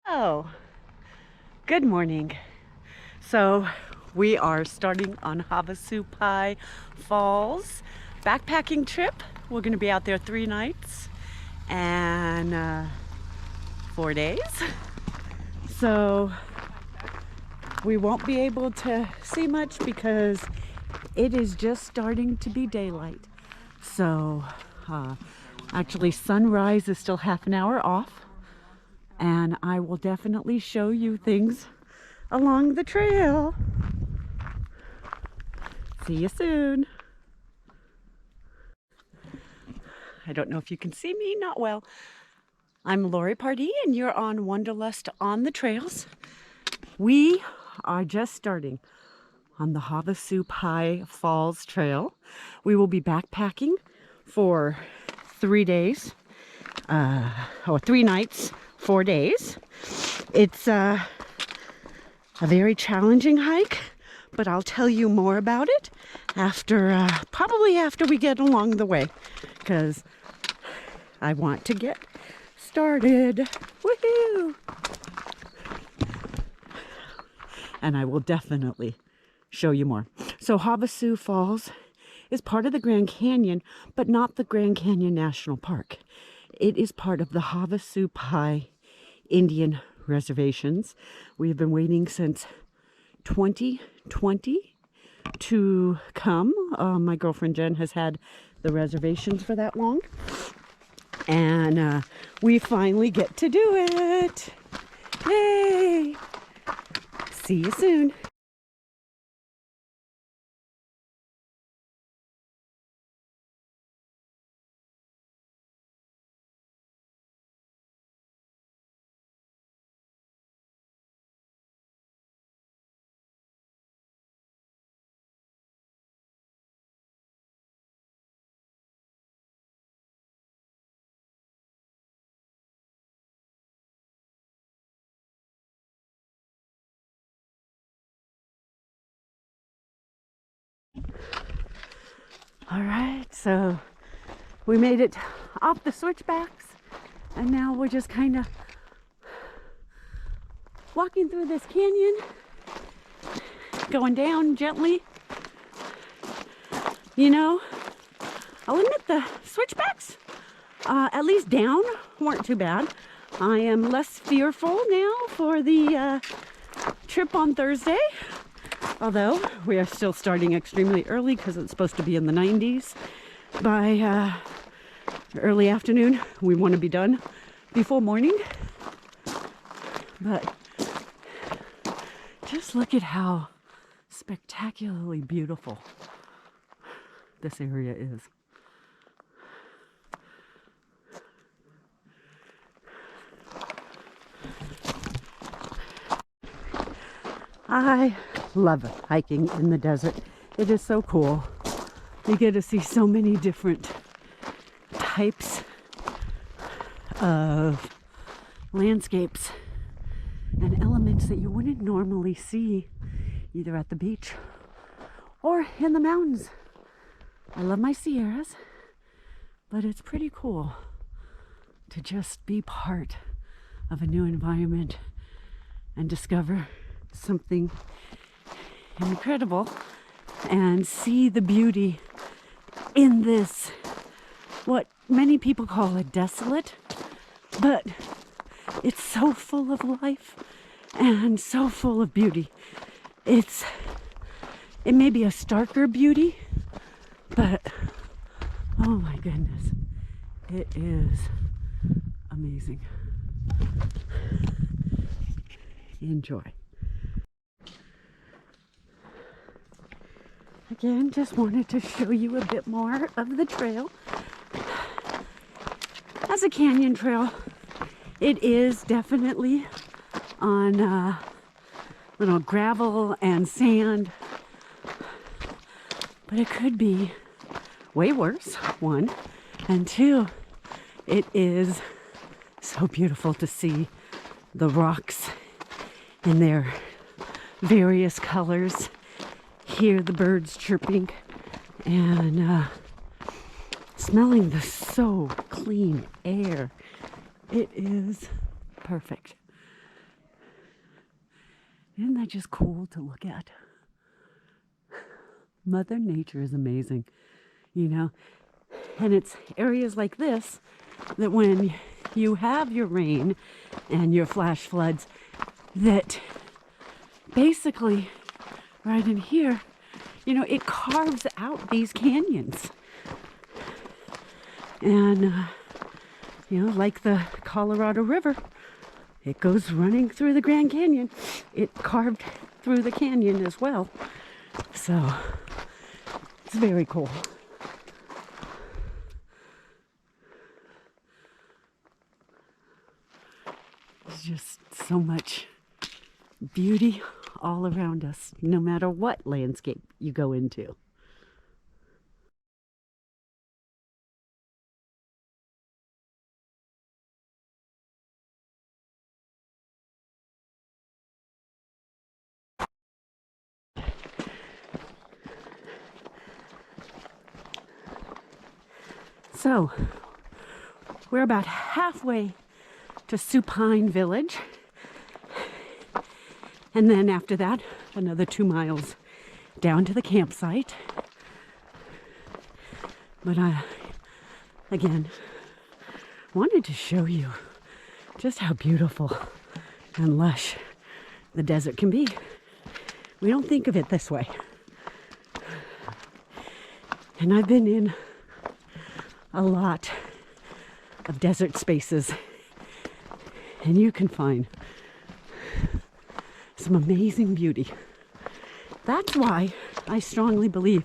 Oh, good morning. So we are starting on Havasupai Falls backpacking trip. We're going to be out there 3 nights and 4 days. So we won't be able to see much because it is just starting to be daylight. So actually sunrise is still half an hour off. And I will definitely show you things along the trail. See you soon. I don't know if you can see me, not well. I'm Lori Pardee and you're on Wanderlust on the Trails. We are just starting on the Havasupai Falls Trail. We will be backpacking for 3 days, 3 nights, 4 days. It's a very challenging hike, but I'll tell you more about it after, probably after we get along the way, because I want to get started. Woohoo! And I will definitely show you more. So Havasu Falls is part of the Grand Canyon, but not the Grand Canyon National Park. It is part of the Havasupai Indian reservations. We have been waiting since 2020 to come. My girlfriend Jenn has had the reservations for that long. And we finally get to do it. Yay! See you soon. All right, so we made it off the switchbacks, and now we're just kind of walking through this canyon, going down gently. You know, I'll admit the switchbacks, at least down, weren't too bad. I am less fearful now for the trip on Thursday. Although we are still starting extremely early because it's supposed to be in the 90s by early afternoon. We want to be done before morning. But just look at how spectacularly beautiful this area is. I love hiking in the desert. It is so cool. You get to see so many different types of landscapes and elements that you wouldn't normally see either at the beach or in the mountains. I love my Sierras, but it's pretty cool to just be part of a new environment and discover something incredible and see the beauty in this, what many people call a desolate, but it's so full of life and so full of beauty. It may be a starker beauty, but oh my goodness, it is amazing. Enjoy. Again, just wanted to show you a bit more of the trail. As a canyon trail, it is definitely on little gravel and sand, but it could be way worse, 1. And 2, it is so beautiful to see the rocks in their various colors, hear the birds chirping, and smelling the so clean air. It is perfect. Isn't that just cool to look at? Mother Nature is amazing, you know? And it's areas like this that when you have your rain and your flash floods, that basically right in here, you know, it carves out these canyons. And, you know, like the Colorado River, it goes running through the Grand Canyon. It carved through the canyon as well. So it's very cool. There's just so much beauty all around us, no matter what landscape you go into. So, we're about halfway to Supine Village. And then after that, another 2 miles down to the campsite. But I, again, wanted to show you just how beautiful and lush the desert can be. We don't think of it this way. And I've been in a lot of desert spaces, and you can find some amazing beauty. That's why I strongly believe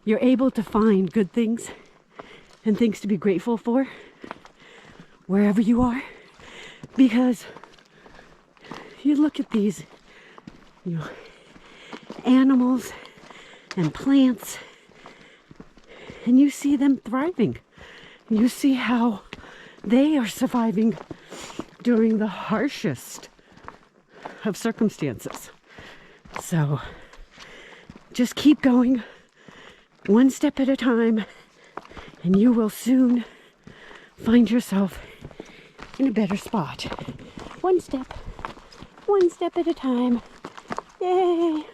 you're able to find good things and things to be grateful for wherever you are, because you look at these, you know, animals and plants, and you see them thriving. You see how they are surviving during the harshest of circumstances. So just keep going one step at a time, and you will soon find yourself in a better spot. One step at a time. Yay!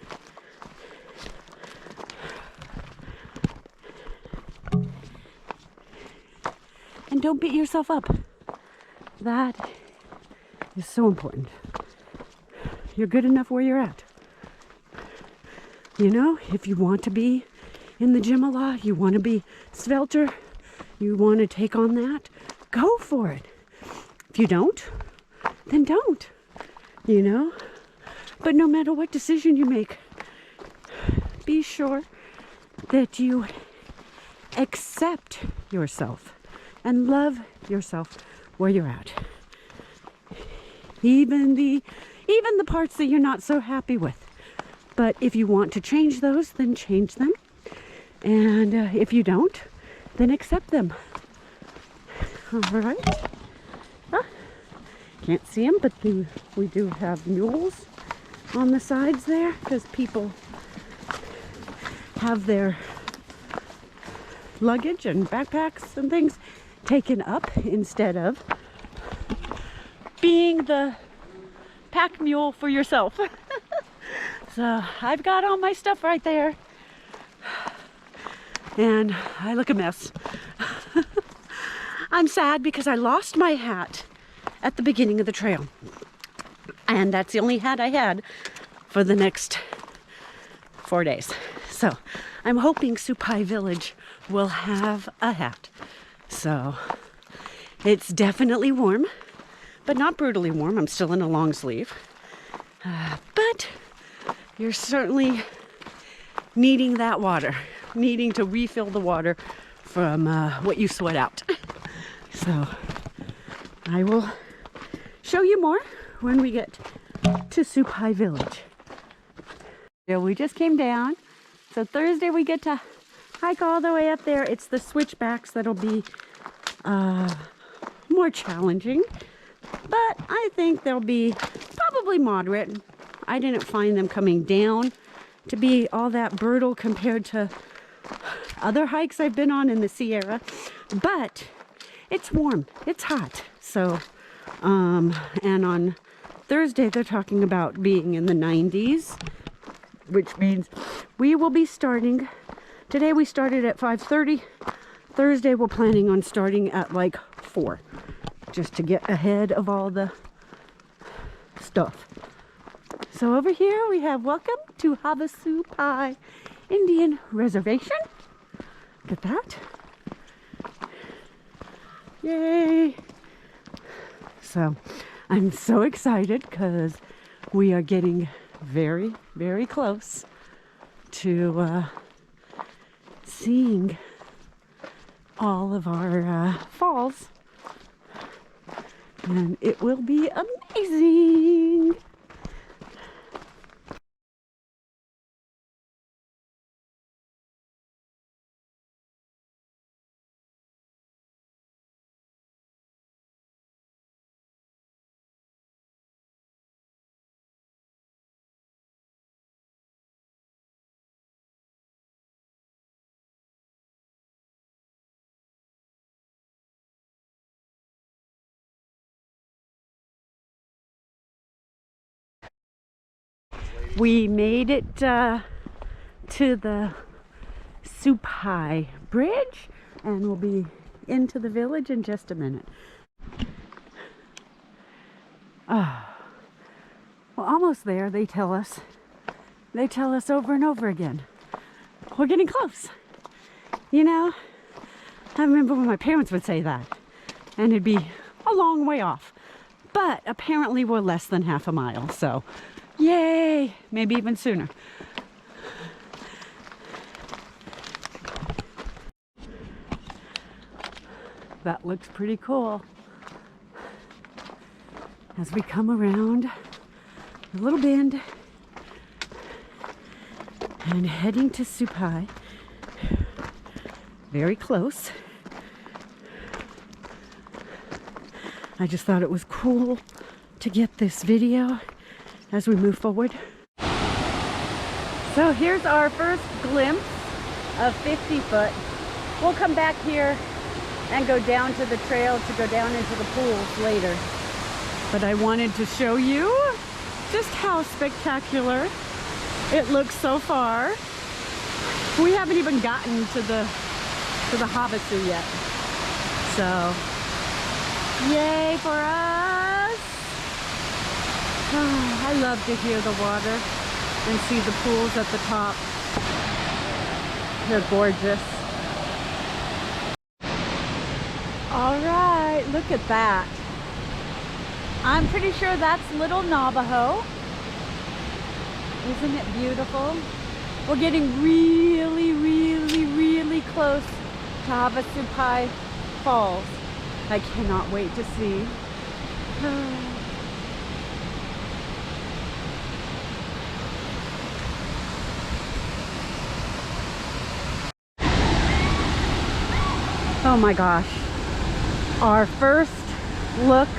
And don't beat yourself up. That is so important. You're good enough where you're at. You know, if you want to be in the gym a lot, you want to be svelter, you want to take on that, go for it. If you don't, then don't. You know? But no matter what decision you make, be sure that you accept yourself and love yourself where you're at. Even the parts that you're not so happy with. But if you want to change those, then change them. And if you don't, then accept them. All right. Can't see them, but we do have mules on the sides there, because people have their luggage and backpacks and things taken up instead of being the pack mule for yourself. So I've got all my stuff right there, and I look a mess. I'm sad because I lost my hat at the beginning of the trail, and that's the only hat I had for the next 4 days. So I'm hoping Supai Village will have a hat. So it's definitely warm, but not brutally warm. I'm still in a long sleeve, but you're certainly needing that water, needing to refill the water from what you sweat out. So I will show you more when we get to Supai Village. Yeah, we just came down. So Thursday we get to hike all the way up there. It's the switchbacks that'll be more challenging, but I think they'll be probably moderate. I didn't find them coming down to be all that brutal compared to other hikes I've been on in the Sierra, but it's warm, it's hot. So and on Thursday, they're talking about being in the 90s, which means we will be starting. Today we started at 5:30. Thursday we're planning on starting at like 4, just to get ahead of all the stuff. So over here we have welcome to Havasupai Indian Reservation. Look at that. Yay! So I'm so excited because we are getting very, very close to seeing all of our falls, and it will be amazing. We made it to the Havasupai Bridge, and we'll be into the village in just a minute. We're almost there. They tell us over and over again. We're getting close. You know, I remember when my parents would say that, and it'd be a long way off. But apparently we're less than half a mile, so yay! Maybe even sooner. That looks pretty cool. As we come around a little bend and heading to Havasupai, very close. I just thought it was cool to get this video as we move forward. So here's our first glimpse of 50 foot. We'll come back here and go down to the trail to go down into the pools later. But I wanted to show you just how spectacular it looks so far. We haven't even gotten to the Havasu yet. So yay for us. I love to hear the water and see the pools at the top. They're gorgeous. All right, look at that. I'm pretty sure that's Little Navajo. Isn't it beautiful? We're getting really, really, really close to Havasupai Falls. I cannot wait to see. Oh my gosh. Our first look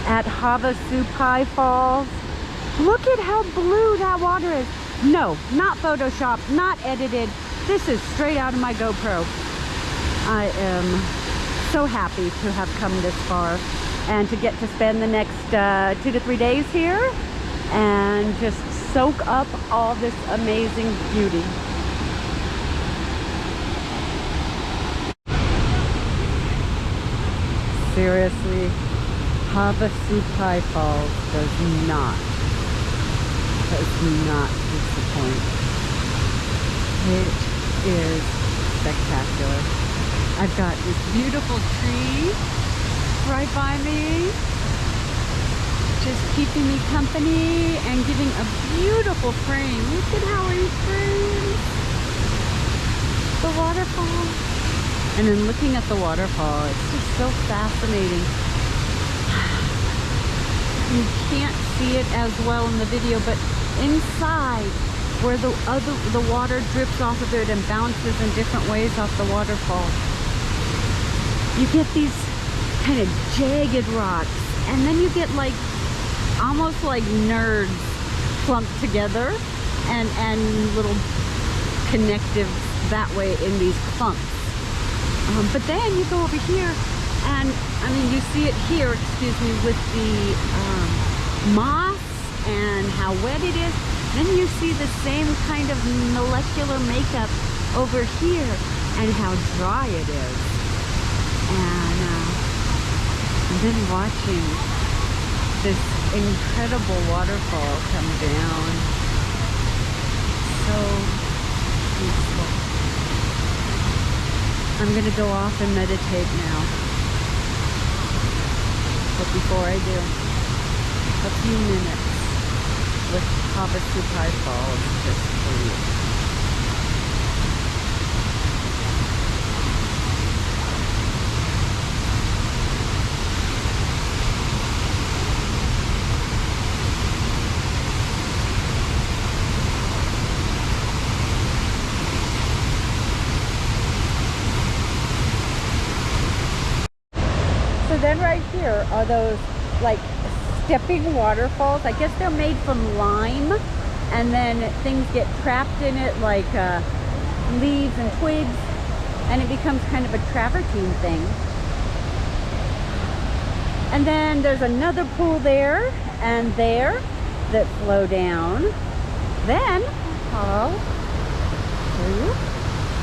at Havasupai Falls. Look at how blue that water is. No, not photoshopped, not edited. This is straight out of my GoPro. I am so happy to have come this far and to get to spend the next 2 to 3 days here and just soak up all this amazing beauty. Seriously, Havasupai Falls does not disappoint. It is spectacular. I've got this beautiful tree right by me, just keeping me company and giving a beautiful frame. Look at how he frames the waterfall. And then looking at the waterfall, it's just so fascinating. You can't see it as well in the video, but inside where the water drips off of it and bounces in different ways off the waterfall, you get these kind of jagged rocks, and then you get like almost like nerds clumped together and little connectives that way in these clumps. But then you go over here, and I mean, you see it here, excuse me, with the moss and how wet it is. Then you see the same kind of molecular makeup over here and how dry it is. And then watching this incredible waterfall come down. So peaceful. I'm going to go off and meditate now. But before I do, a few minutes with Havasupai Falls just for you. So then right here are those like stepping waterfalls. I guess they're made from lime, and then things get trapped in it like leaves and twigs, and it becomes kind of a travertine thing. And then there's another pool there and there that flow down. Then I'll show you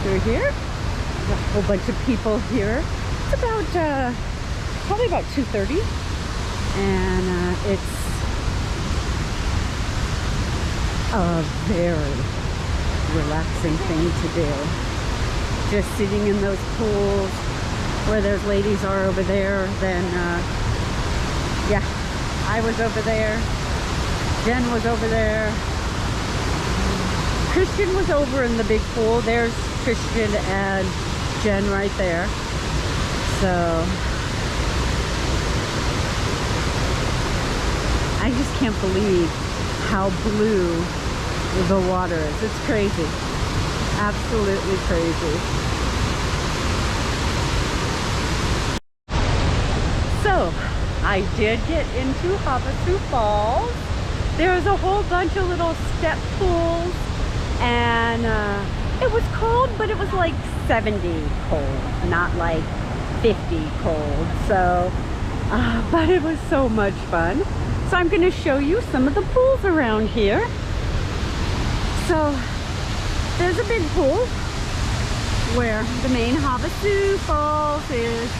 through here. There's a whole bunch of people here. It's about probably about 2:30, and it's a very relaxing thing to do. Just sitting in those pools where those ladies are over there. Then yeah, I was over there, Jenn was over there, Christian was over in the big pool. There's Christian and Jenn right there. So I just can't believe how blue the water is. It's crazy. Absolutely crazy. So, I did get into Havasupai Falls. There's a whole bunch of little step pools, and it was cold, but it was like 70 cold, not like 50 cold. So, but it was so much fun. So I'm going to show you some of the pools around here. So there's a big pool where the main Havasupai Falls is.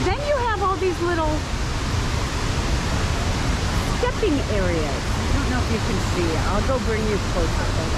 Then you have all these little stepping areas. I don't know if you can see. I'll go bring you closer.